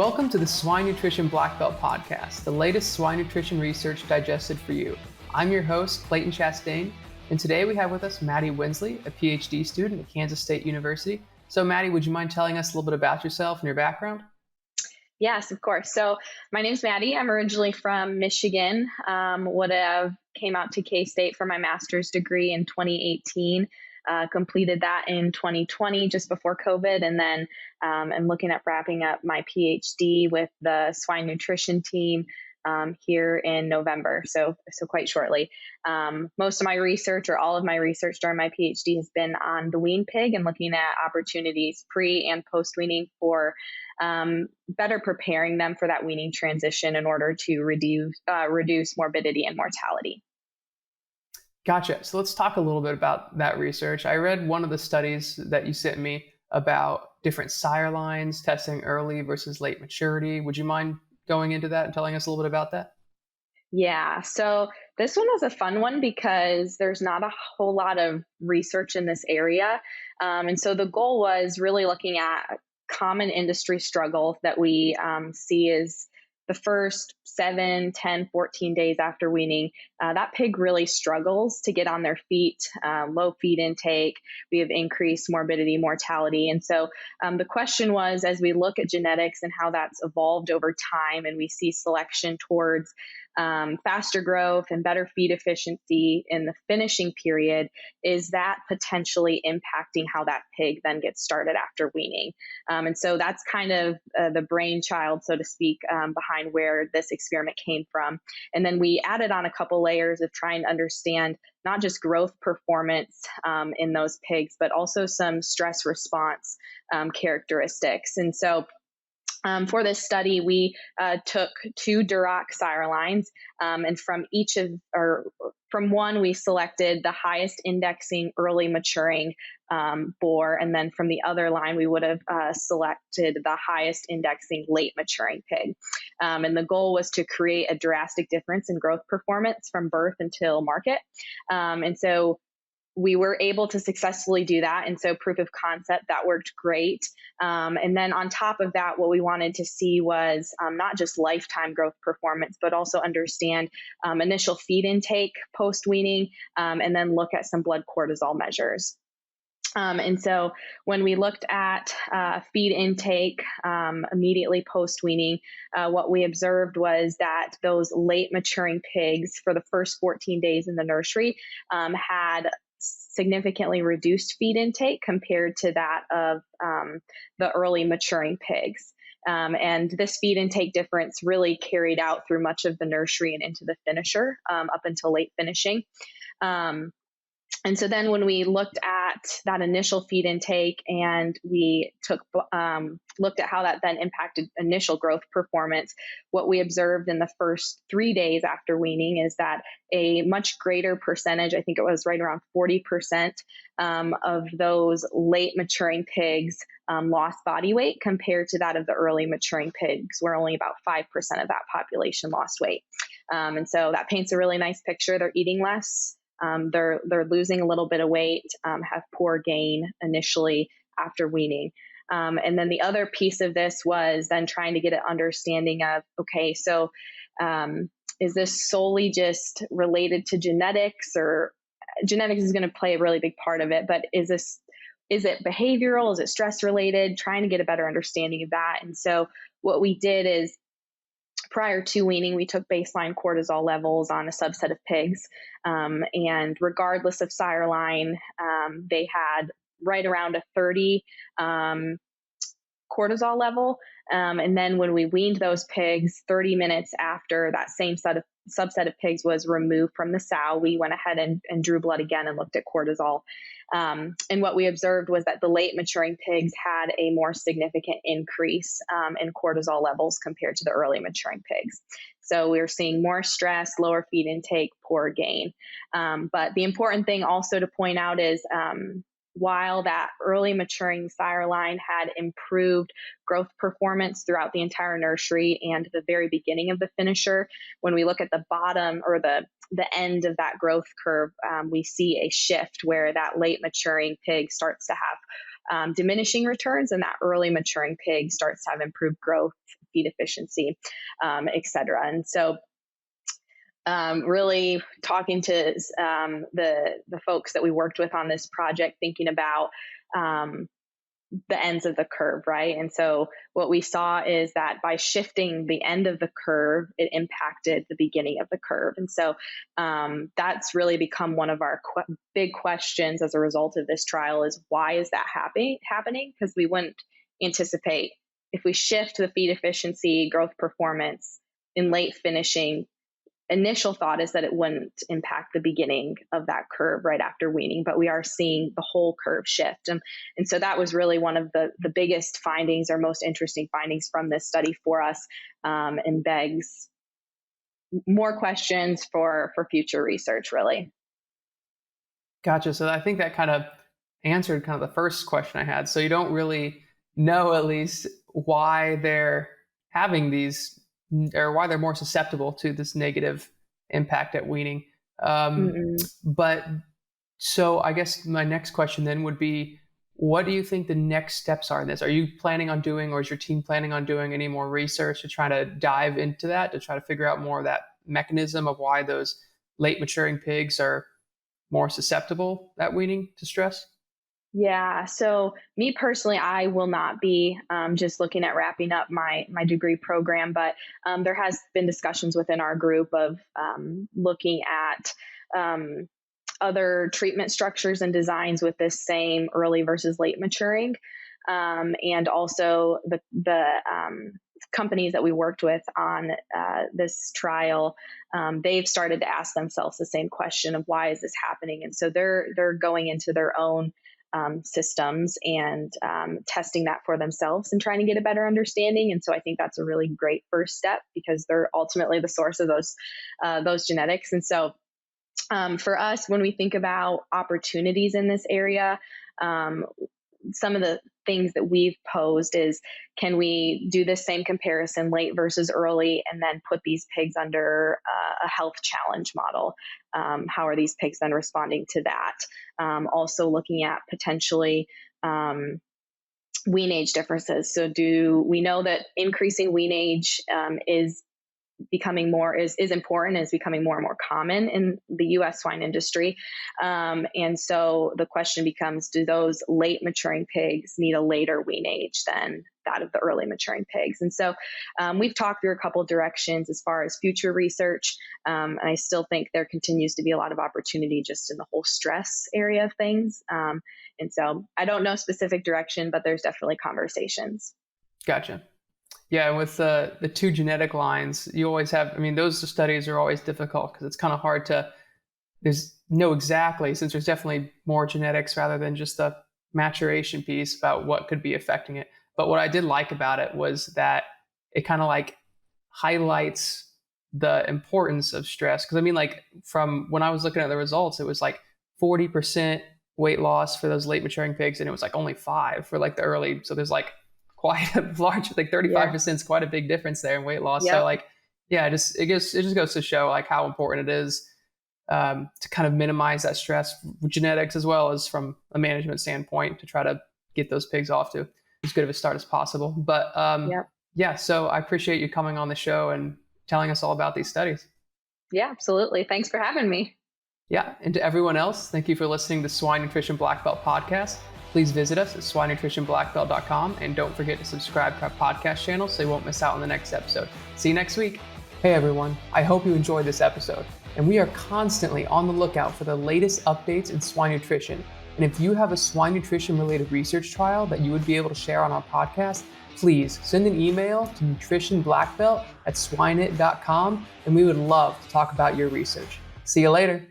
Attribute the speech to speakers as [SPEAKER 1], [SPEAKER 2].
[SPEAKER 1] Welcome to the Swine Nutrition Black Belt Podcast, the latest swine nutrition research digested for you. I'm your host, Clayton Chastain, and today we have with us Madie Wensley, a Ph.D. student at Kansas State University. So Madie, would you mind telling us a little bit about yourself and your background?
[SPEAKER 2] Yes, of course. So my name's Madie. I'm originally from Michigan. Would have came out to K-State for my master's degree in 2018. Completed that in 2020, just before COVID, and then I'm looking at wrapping up my Ph.D. with the swine nutrition team here in November, so quite shortly. Most of my research, or all of my research during my PhD, has been on the wean pig and looking at opportunities pre and post weaning for better preparing them for that weaning transition in order to reduce morbidity and mortality.
[SPEAKER 1] Gotcha. So let's talk a little bit about that research. I read one of the studies that you sent me about different sire lines, testing early versus late maturity. Would you mind going into that and telling us a little bit about that?
[SPEAKER 2] Yeah, so this one was a fun one because there's not a whole lot of research in this area. And so the goal was really looking at common industry struggle that we see is the first 7, 10, 14 days after weaning. That pig really struggles to get on their feet, low feed intake. We have increased morbidity, mortality. And so the question was, as we look at genetics and how that's evolved over time, and we see selection towards faster growth and better feed efficiency in the finishing period, is that potentially impacting how that pig then gets started after weaning? And so that's kind of the brainchild, so to speak, behind where this experiment came from. And then we added on a couple layers of trying to understand not just growth performance in those pigs, but also some stress response characteristics. And so for this study, we took 2 Duroc sire lines, and from one, we selected the highest indexing early maturing boar, and then from the other line, we would have selected the highest indexing late maturing pig. And the goal was to create a drastic difference in growth performance from birth until market. And so we were able to successfully do that. And so proof of concept, that worked great. And then on top of that, what we wanted to see was not just lifetime growth performance, but also understand initial feed intake post-weaning, and then look at some blood cortisol measures. And so when we looked at feed intake immediately post-weaning, what we observed was that those late maturing pigs for the first 14 days in the nursery had significantly reduced feed intake compared to that of the early maturing pigs. And this feed intake difference really carried out through much of the nursery and into the finisher up until late finishing. And so then when we looked at that initial feed intake and we looked at how that then impacted initial growth performance, what we observed in the first 3 days after weaning is that a much greater percentage, I think it was right around 40% of those late maturing pigs lost body weight compared to that of the early maturing pigs, where only about 5% of that population lost weight. And so that paints a really nice picture. They're eating less. They're losing a little bit of weight, have poor gain initially after weaning. And then the other piece of this was then trying to get an understanding of, okay, so is this solely just related to genetics, or genetics is going to play a really big part of it, but is it behavioral? Is it stress related? Trying to get a better understanding of that. And so what we did is, prior to weaning, we took baseline cortisol levels on a subset of pigs. And regardless of sire line, they had right around a 30 cortisol level. And then when we weaned those pigs, 30 minutes after that same subset of pigs was removed from the sow, we went ahead and drew blood again and looked at cortisol. And what we observed was that the late maturing pigs had a more significant increase in cortisol levels compared to the early maturing pigs. So we were seeing more stress, lower feed intake, poor gain. But the important thing also to point out is while that early maturing sire line had improved growth performance throughout the entire nursery and the very beginning of the finisher, when we look at the bottom or the end of that growth curve, we see a shift where that late maturing pig starts to have diminishing returns, and that early maturing pig starts to have improved growth feed efficiency, et cetera. And so really talking to the folks that we worked with on this project, thinking about the ends of the curve, right? And so what we saw is that by shifting the end of the curve, it impacted the beginning of the curve. And so that's really become one of our big questions as a result of this trial is why is that happening? Because we wouldn't anticipate if we shift the feed efficiency, growth performance in late finishing. Initial thought is that it wouldn't impact the beginning of that curve right after weaning, but we are seeing the whole curve shift. And so that was really one of the biggest findings or most interesting findings from this study for us, and begs more questions for future research, really.
[SPEAKER 1] Gotcha. So I think that kind of answered kind of the first question I had. So you don't really know at least why they're having these or why they're more susceptible to this negative impact at weaning. But so I guess my next question then would be, what do you think the next steps are in this? Are you planning on doing, or is your team planning on doing any more research to try to dive into that, to try to figure out more of that mechanism of why those late maturing pigs are more susceptible at weaning to stress?
[SPEAKER 2] Yeah. So me personally, I will not be just looking at wrapping up my degree program, but there has been discussions within our group of looking at other treatment structures and designs with this same early versus late maturing, and also the companies that we worked with on this trial, they've started to ask themselves the same question of why is this happening, and so they're going into their own systems and testing that for themselves and trying to get a better understanding. And so I think that's a really great first step because they're ultimately the source of those genetics. And so for us, when we think about opportunities in this area, some of the things that we've posed is, can we do this same comparison late versus early and then put these pigs under a health challenge model? How are these pigs then responding to that? Also looking at potentially wean age differences. So do we know that increasing wean age is becoming more is important, is becoming more and more common in the U.S. swine industry. And so the question becomes, do those late maturing pigs need a later wean age than that of the early maturing pigs? And so we've talked through a couple of directions as far as future research. And I still think there continues to be a lot of opportunity just in the whole stress area of things. And so I don't know specific direction, but there's definitely conversations.
[SPEAKER 1] Gotcha. Yeah, and with the two genetic lines, you always have, I mean, those studies are always difficult because it's kind of hard to know exactly, since there's definitely more genetics rather than just the maturation piece about what could be affecting it. But what I did like about it was that it kind of like highlights the importance of stress. Because I mean, like from when I was looking at the results, it was like 40% weight loss for those late maturing pigs, and it was like only 5 for like the early. So there's like quite a large, like 35% is quite a big difference there in weight loss. Yep. So like, yeah, it just goes to show like how important it is to kind of minimize that stress with genetics as well as from a management standpoint to try to get those pigs off to as good of a start as possible. But yeah, so I appreciate you coming on the show and telling us all about these studies.
[SPEAKER 2] Yeah, absolutely. Thanks for having me.
[SPEAKER 1] Yeah, and to everyone else, thank you for listening to Swine Nutrition Black Belt Podcast. Please visit us at swinenutritionblackbelt.com and don't forget to subscribe to our podcast channel so you won't miss out on the next episode. See you next week. Hey everyone, I hope you enjoyed this episode, and we are constantly on the lookout for the latest updates in swine nutrition. And if you have a swine nutrition related research trial that you would be able to share on our podcast, please send an email to nutritionblackbelt@swineit.com and we would love to talk about your research. See you later.